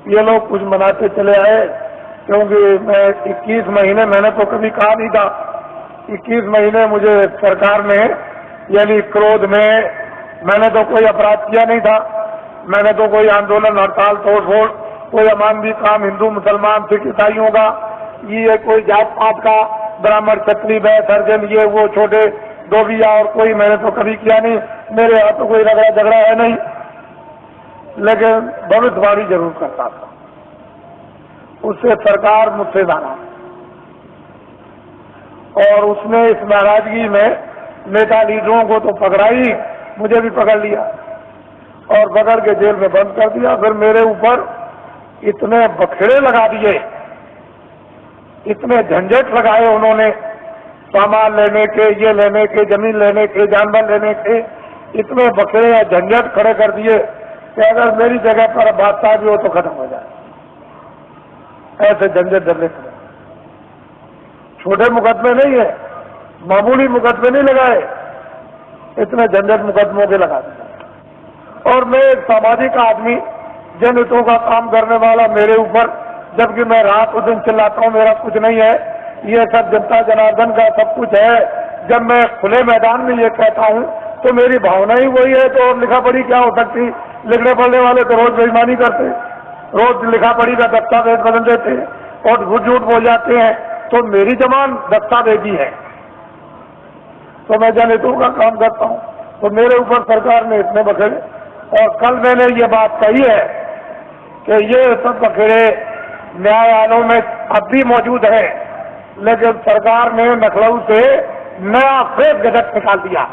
ये लोग कुछ मनाते चले आए, क्योंकि मैं 21 महीने, मैंने तो कभी कहा नहीं था, 21 महीने मुझे सरकार ने, यानी क्रोध में, मैंने तो कोई अपराध किया नहीं था, मैंने तो कोई आंदोलन, हड़ताल, तोड़ फोड़, कोई अमानवीय काम हिंदू मुसलमान सिख ईसाइयों का, ये कोई जात पात का, ब्राह्मण क्षत्रिय वैश्य हरिजन, ये वो छोटे धोबिया और कोई, मैंने तो कभी किया नहीं। मेरे यहाँ तो कोई रगड़ा झगड़ा है नहीं, लेकिन भविष्यवाणी जरूर करता था। उससे सरकार मुझसे नाराज, और उसने इस नाराजगी में नेता लीडरों को तो पकड़ा ही, मुझे भी पकड़ लिया और पकड़ के जेल में बंद कर दिया। फिर मेरे ऊपर इतने बखेड़े लगा दिए, इतने झंझट लगाए उन्होंने, सामान लेने के, ये लेने के, जमीन लेने के, जानवर लेने के, इतने बखेड़े या झंझट खड़े कर दिए कि अगर मेरी जगह पर बादशाह भी हो तो खत्म हो जाए। ऐसे झंझट डरने खड़े, छोटे मुकदमे नहीं है, मामूली मुकदमे नहीं लगाए, इतने झंझट मुकदमों के लगा दिए। और मैं एक सामाजिक आदमी, जनहितों का काम करने वाला, मेरे ऊपर, जबकि मैं रात और दिन चिल्लाता हूं मेरा कुछ नहीं है, ये सब जनता जनार्दन का सब कुछ है। जब मैं खुले मैदान में ये कहता हूं तो मेरी भावना ही वही है, तो और लिखा पढ़ी क्या हो सकती? लिखने पढ़ने वाले तो रोज बेईमानी करते, रोज लिखा पढ़ी का दस्तावेज बदल देते और झूठ झूठ बोल जाते हैं। तो मेरी जबान दस्तावेजी है, तो मैं जनहितों का काम करता हूं, तो मेरे ऊपर सरकार ने इतने बखेड़े। और कल मैंने ये बात कही है कि ये सब बखेड़े न्यायालयों में अब भी मौजूद है, लेकिन सरकार ने लखनऊ से नया फेक गजट निकाल दिया।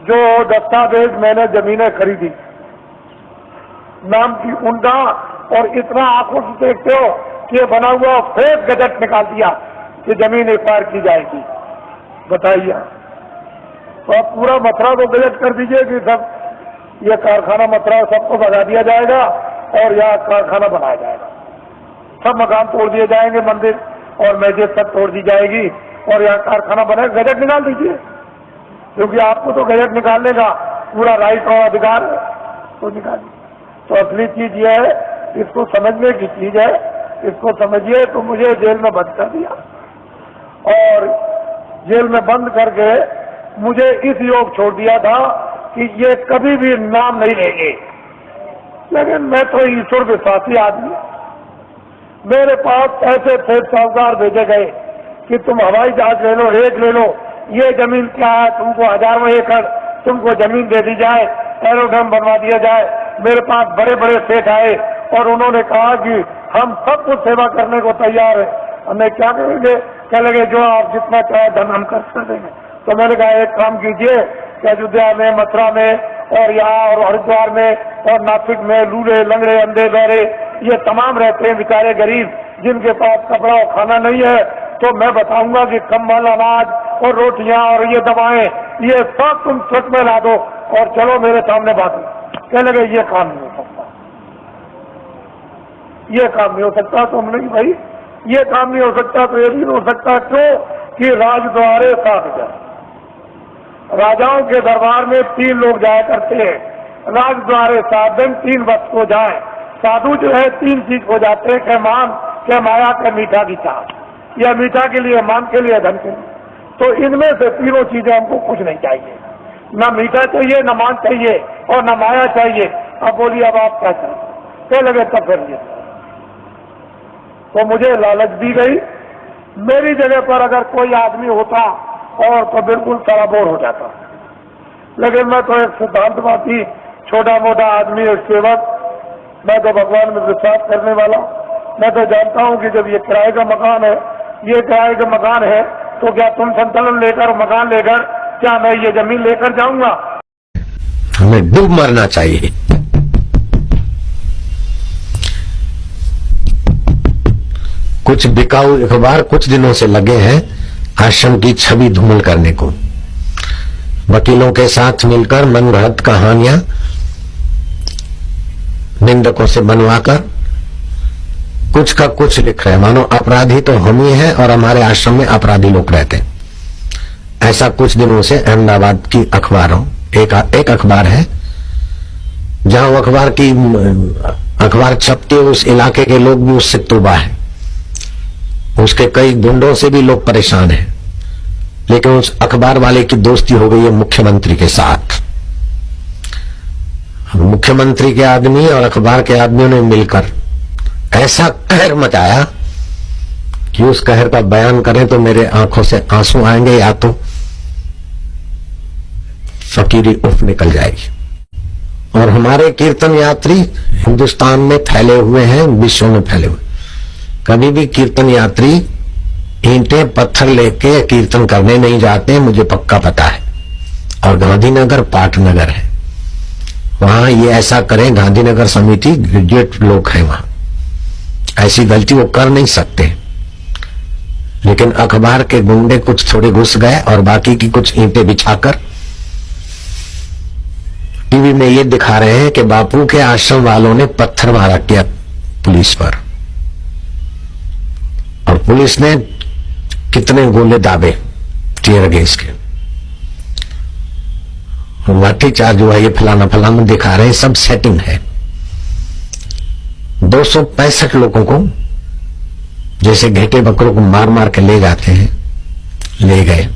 जो दस्तावेज मैंने जमीनें खरीदी नाम की उनका, और इतना आंखों से देखते हो कि बना हुआ फेक गजट निकाल दिया कि जमीन एक्वायर की जाएगी। बताइए, तो आप पूरा मथुरा को गजट कर दीजिए कि सब ये कारखाना मथुरा सबको भगा दिया जाएगा और यहाँ कारखाना बनाया जाएगा, सब मकान तोड़ दिए जाएंगे, मंदिर और मस्जिद सब तोड़ दी जाएगी और यहाँ कारखाना बनाएगा। गजट निकाल दीजिए, क्योंकि आपको तो गजट निकालने का पूरा राइट और अधिकार है, तो निकालिए। तो असली चीज ये है, इसको समझने की चीज है, इसको समझिए। तो मुझे जेल में बंद कर दिया और जेल में बंद करके मुझे इस योग छोड़ दिया था कि ये कभी भी नाम नहीं लेंगे। लेकिन मैं तो ईश्वर विश्वासी आदमी, मेरे पास ऐसे थे साहूकार भेजे गए कि तुम हवाई जहाज ले लो, रेत ले लो, ये जमीन क्या है, तुमको हजारों एकड़ तुमको जमीन दे दी जाए, एरोड्रम बनवा दिया जाए। मेरे पास बड़े बड़े सेठ आए और उन्होंने कहा कि हम सब कुछ सेवा करने को तैयार है, हमें क्या करेंगे? कह लगे जो आप जितना चाहे धन हम खर्च कर देंगे। तो मैंने कहा एक काम कीजिए कि अयोध्या में, मथुरा में और यहाँ और हरिद्वार में और नासिक में लूले लंगड़े अंधे बहरे ये तमाम रहते हैं बेचारे गरीब, जिनके पास कपड़ा और खाना नहीं है, तो मैं बताऊंगा कि कंबल, अनाज और रोटियां और ये दवाएं, ये सब तुम ट्रक में ला दो और चलो मेरे सामने बांटो। कह लगे ये काम नहीं हो सकता, ये काम नहीं हो सकता। तो हमने कि भाई ये काम नहीं हो सकता तो ये भी नहीं हो सकता। क्यों? कि राजद्वारे 7 जन, राजाओं के दरबार में 3 लोग जाया करते हैं, राजद्वारे 7 दिन 3 वक्त को जाए। साधु जो है 3 चीज हो जाते हैं, के मान, के माया, के मीठा की चाह। या मीठा के लिए, मान के लिए, धन के लिए। तो इनमें से तीनों चीजें हमको कुछ नहीं चाहिए, न मीठा चाहिए, न मान चाहिए और न माया चाहिए। अब बोलिए अब आप क्या चाहिए? कह लगे तब फिर ये। तो मुझे लालच दी गई। मेरी जगह पर अगर कोई आदमी होता और तो बिल्कुल सराबोर हो जाता, लेकिन मैं तो एक सिद्धांतवादी, छोटा मोटा आदमी, एक सेवक, मैं तो भगवान में विश्वास करने वाला। मैं तो जानता हूं कि जब ये किराए का मकान है, ये किराए का मकान है, तो क्या तुम संतुलन लेकर, मकान लेकर, क्या मैं ये जमीन लेकर जाऊंगा? हमें डूब मरना चाहिए। कुछ बिकाऊ अखबार कुछ दिनों से लगे हैं आश्रम की छवि धूमिल करने को। वकीलों के साथ मिलकर मनगढ़ंत कहानियां निंदकों से बनवाकर कुछ का कुछ लिख रहे, मानो अपराधी तो हम ही हैं और हमारे आश्रम में अपराधी लोग रहते हैं। ऐसा कुछ दिनों से अहमदाबाद की अखबारों, एक अखबार है जहां वो अखबार की अखबार छपती है, उस इलाके के लोग भी उससे तौबा है, उसके कई गुंडों से भी लोग परेशान हैं, लेकिन उस अखबार वाले की दोस्ती हो गई है मुख्यमंत्री के साथ। मुख्यमंत्री के आदमी और अखबार के आदमियों ने मिलकर ऐसा कहर मचाया कि उस कहर का बयान करें तो मेरे आंखों से आंसू आएंगे या तो फकीरी उफ निकल जाएगी। और हमारे कीर्तन यात्री हिंदुस्तान में फैले हुए हैं, विश्व में फैले हुए। कभी भी कीर्तन यात्री ईंटें पत्थर लेके कीर्तन करने नहीं जाते, मुझे पक्का पता है। और गांधीनगर पाटनगर है, वहां ये ऐसा करें, गांधीनगर समिति ग्रेजुएट लोग हैं, वहां ऐसी गलती वो कर नहीं सकते। लेकिन अखबार के गुंडे कुछ थोड़े घुस गए और बाकी की कुछ ईंटें बिछाकर टीवी में ये दिखा रहे हैं कि बापू के आश्रम वालों ने पत्थर मारा किया पुलिस पर, और पुलिस ने कितने गोले दाबे टीयर गैस के, लाठीचार्ज हुआ, ये फलाना फलाना दिखा रहे हैं, सब सेटिंग है। 265 लोगों को जैसे घेटे बकरों को मार मार के ले जाते हैं, ले गए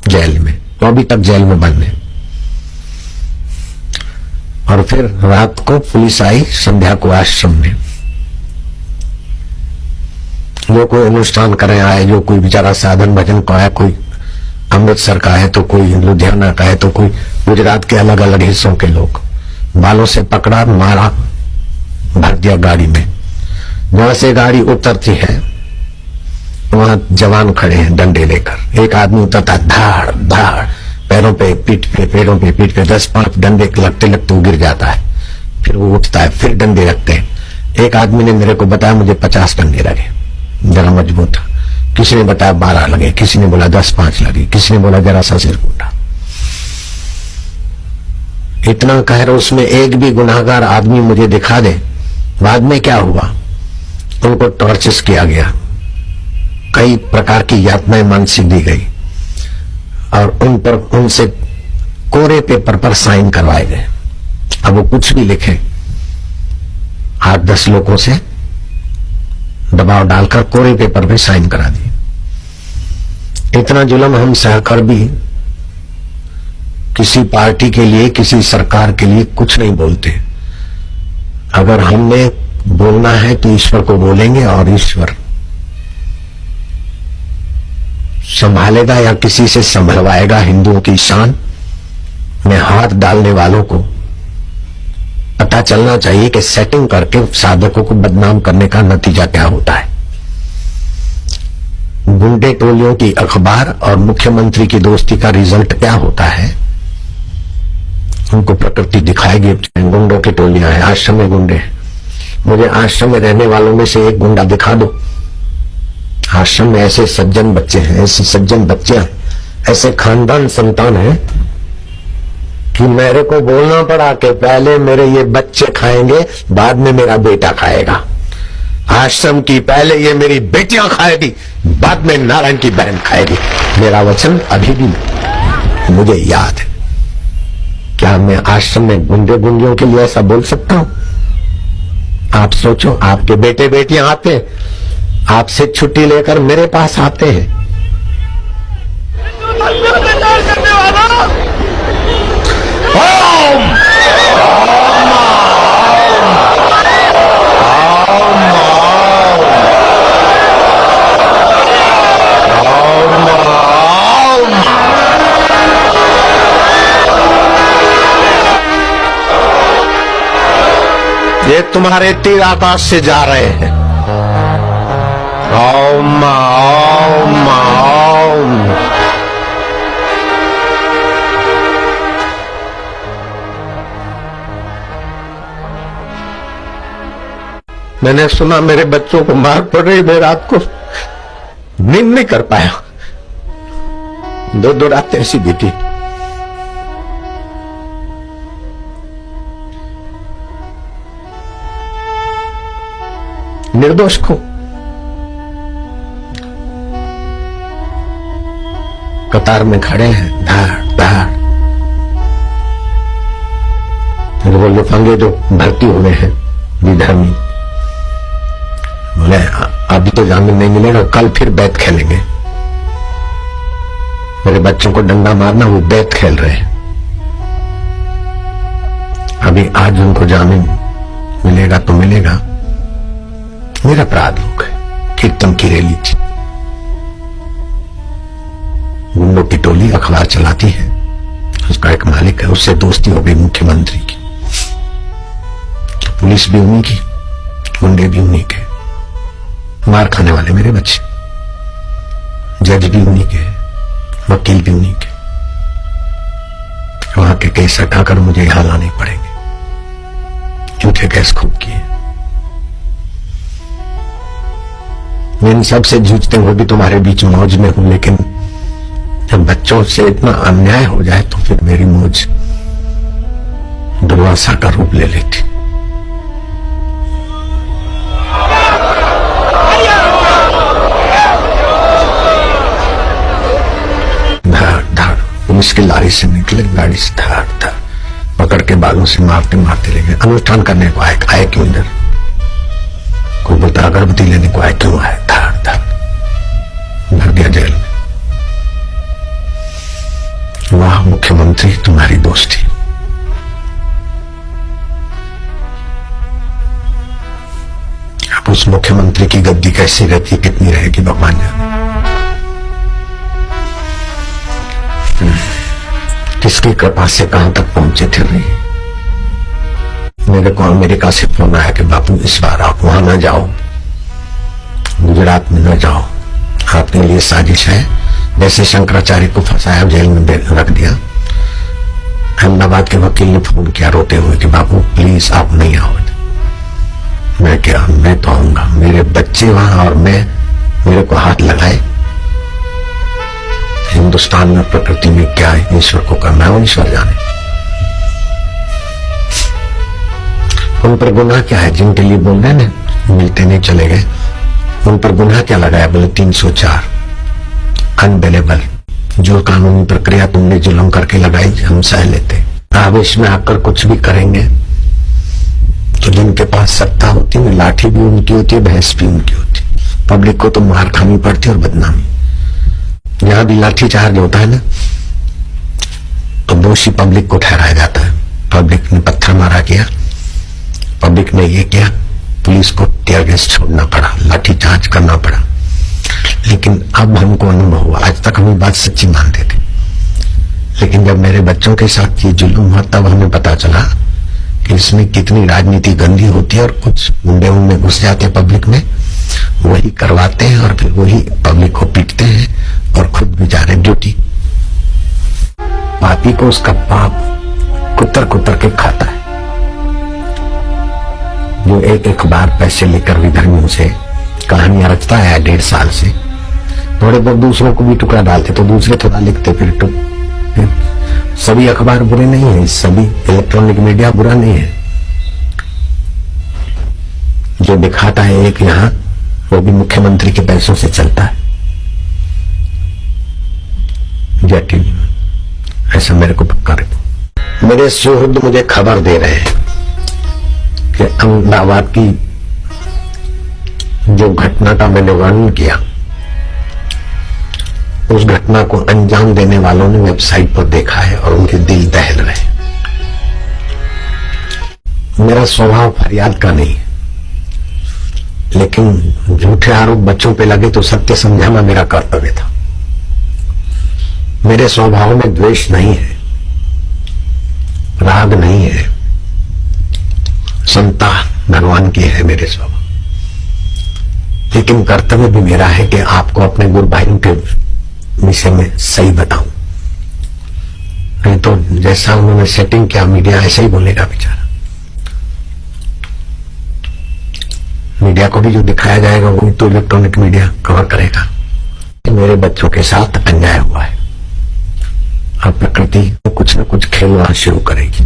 जेल में, तो अभी तक जेल में बंद है। और फिर रात को पुलिस आई संध्या को आश्रम में, जो कोई अनुष्ठान करे आए, जो कोई बेचारा साधन भजन को आया, कोई अमृतसर का है तो कोई लुधियाना का है तो कोई गुजरात के अलग अलग हिस्सों के लोग, बालों से पकड़ा, मारा, भर दिया गाड़ी में। जहां से गाड़ी उतरती है वहां जवान खड़े हैं डंडे लेकर, एक आदमी उतरता धाड़ धाड़, पैरों पे पीठ पे, पेड़ों पे पीठ पे 10-5 डंडे लगते लगते वो गिर जाता है, फिर वो उठता है, फिर डंडे लगते हैं। एक आदमी ने मेरे को बताया मुझे 50 डंडे लगे, जरा मजबूत था। किसी ने बताया 12 लगे, किसी ने बोला 10-5 लगे, किसी ने बोला जरा सा सिर फूटा। इतना कहर उसमें एक भी गुनाहगार आदमी मुझे दिखा दे। बाद में क्या हुआ, उनको टॉर्चर्स किया गया, कई प्रकार की यातनाएं मानसिक दी गई और उन पर उनसे कोरे पेपर पर साइन करवाए गए। अब वो कुछ भी लिखे, 8-10 लोगों से दबाव डालकर कोरे पेपर पे साइन करा दिए। इतना जुल्म हम सहकर भी किसी पार्टी के लिए, किसी सरकार के लिए कुछ नहीं बोलते। अगर हमने बोलना है तो ईश्वर को बोलेंगे और ईश्वर संभालेगा या किसी से संभलवाएगा। हिंदुओं की शान में हाथ डालने वालों को पता चलना चाहिए कि सेटिंग करके साधकों को बदनाम करने का नतीजा क्या होता है। गुंडे टोलियों की अखबार और मुख्यमंत्री की दोस्ती का रिजल्ट क्या होता है, उनको प्रकृति दिखाएगी। गुंडों की टोलियां हैं, आश्रम में गुंडे हैं। मुझे आश्रम में रहने वालों में से एक गुंडा दिखा दो। आश्रम में ऐसे सज्जन बच्चे हैं, ऐसी सज्जन बच्चियां, ऐसे खानदान संतान है कि मेरे को बोलना पड़ा कि पहले मेरे ये बच्चे खाएंगे, बाद में मेरा बेटा खाएगा। आश्रम की पहले ये मेरी बेटियां खाएगी, बाद में नारायण की बहन खाएगी। मेरा वचन अभी भी मुझे याद है। क्या मैं आश्रम में गुंडे गुंडियों के लिए ऐसा बोल सकता हूं? आप सोचो, आपके बेटे बेटियां आते हैं, आपसे छुट्टी लेकर मेरे पास आते हैं। ओम ये तुम्हारे तीर आकाश से जा रहे हैं। ओम ओम ओम। मैंने सुना मेरे बच्चों को मार पड़ रही, मैं रात को नींद नहीं कर पाया, 2 रातें ऐसी बीती। निर्दोष को कतार में खड़े हैं, धाड़ धाड़। वो लफंगे जो भर्ती हुए हैं विधर्मी। बोले अभी तो जामिन नहीं मिलेगा, कल फिर बैत खेलेंगे। मेरे बच्चों को डंडा मारना, वो बैत खेल रहे हैं। अभी आज उनको जामिन मिलेगा तो मिलेगा। मेरा अपराध लोग है, कीर्तन की रैली थी, गुंडों की टोली अखबार चलाती है, उसका एक मालिक है, उससे दोस्ती हो गई मुख्यमंत्री की। पुलिस भी उन्हीं की, गुंडे भी उन्हीं के, मार खाने वाले मेरे बच्चे, जज भी उन्हीं के, वकील भी उन्हीं के। वहां के केस हटाकर मुझे यहां लाने पड़ेंगे, झूठे केस खूब किए। मैं इन सबसे जूझते हुए भी तुम्हारे बीच मौज में हूं, लेकिन जब बच्चों से इतना अन्याय हो जाए तो फिर मेरी मौज दुर्वासा का रूप ले लेती। धाड़ धाड़ पुलिस की लारी से निकले, गाड़ी से धाड़ धाड़ पकड़ के बालों से मारते मारते ले गए। अनुष्ठान करने को आए क्यों इधर? कोई बोलता अगरबत्ती लेने को आए क्यों आए? धाड़ धाड़ भर दिया जेल में। वाह मुख्यमंत्री, तुम्हारी दोस्ती। अब उस मुख्यमंत्री की गद्दी कैसी रहती, कितनी रहेगी भगवान जाने। किसकी कृपा से कहां तक पहुंचे थे रे। मेरे को अमेरिका से फोन आया कि बापू इस बार आप वहां न जाओ, गुजरात में न जाओ, आपके लिए साजिश है। जैसे शंकराचार्य को फंसाया, जेल में रख दिया। अहमदाबाद के वकील ने फोन किया रोते हुए कि बापू प्लीज आप नहीं आओ। मैं क्या, मैं तो आऊंगा, मेरे बच्चे वहां और मैं, मेरे को हाथ लगाए। हिंदुस्तान में प्रकृति में क्या है, ईश्वर को करना है, ईश्वर जाने। उन पर गुनाह क्या है? जिनके लिए बोल रहे ना मिलते नहीं चले गए, उन पर गुनाह क्या लगाया? बोले 304 अनबेलेबल। जो कानूनी प्रक्रिया तुमने जुल्म करके लगाई हम सह लेते। आवेश में आकर कुछ भी करेंगे तो जिनके पास सत्ता होती है, लाठी भी उनकी होती है, भैंस भी उनकी होती है। पब्लिक को तो मार खानी पड़ती है और बदनामी। जहां भी लाठी चार्ज होता है ना, तो दोषी पब्लिक को ठहराया जाता है। पब्लिक ने पत्थर मारा किया, पब्लिक ने ये किया, पुलिस को टीयर गैस छोड़ना पड़ा, लाठी चार्ज करना पड़ा। लेकिन अब हमको अनुभव हुआ, आज तक हम बात सच्ची मानते थे, लेकिन जब मेरे बच्चों के साथ ये जुल्म हुआ तब हमें पता चला कि इसमें कितनी राजनीति गंदी होती है। और कुछ गुंडे उनमें घुस जाते हैं पब्लिक में, वही करवाते हैं और फिर वही पब्लिक को पीटते हैं और खुद बेचारे ड्यूटी। पापी को उसका पाप कुतर कुतर के खाता है। जो एक अखबार पैसे लेकर विधर्मियों से कहानियां रचता है 1.5 साल से, थोड़े बहुत दूसरों को भी टुकड़ा डालते तो दूसरे थोड़ा लिखते, फिर सभी अखबार बुरे नहीं है, सभी इलेक्ट्रॉनिक मीडिया बुरा नहीं है। जो दिखाता है एक यहां, वो भी मुख्यमंत्री के पैसों से चलता है। जटिल ऐसा मेरे को पक्का रखो। मेरे सुहृद मुझे खबर दे रहे हैं कि अहमदाबाद की जो घटना का मैंने वर्णन किया, उस घटना को अंजाम देने वालों ने वेबसाइट पर देखा है और उनके दिल दहल रहे। मेरा स्वभाव फरियाद का नहीं है, लेकिन झूठे आरोप बच्चों पे लगे तो सत्य समझाना मेरा कर्तव्य था। मेरे स्वभाव में द्वेष नहीं है, राग नहीं है, समता भगवान की है मेरे स्वभाव। लेकिन कर्तव्य भी मेरा है कि आपको अपने गुरु भाइयों के विषय में सही बताऊं, नहीं तो जैसा उन्होंने सेटिंग किया मीडिया ऐसे ही बोलेगा बेचारा। मीडिया को भी जो दिखाया जाएगा वही तो इलेक्ट्रॉनिक मीडिया कवर करेगा। मेरे बच्चों के साथ अन्याय हुआ है, अब प्रकृति कुछ न कुछ खेलना शुरू करेगी।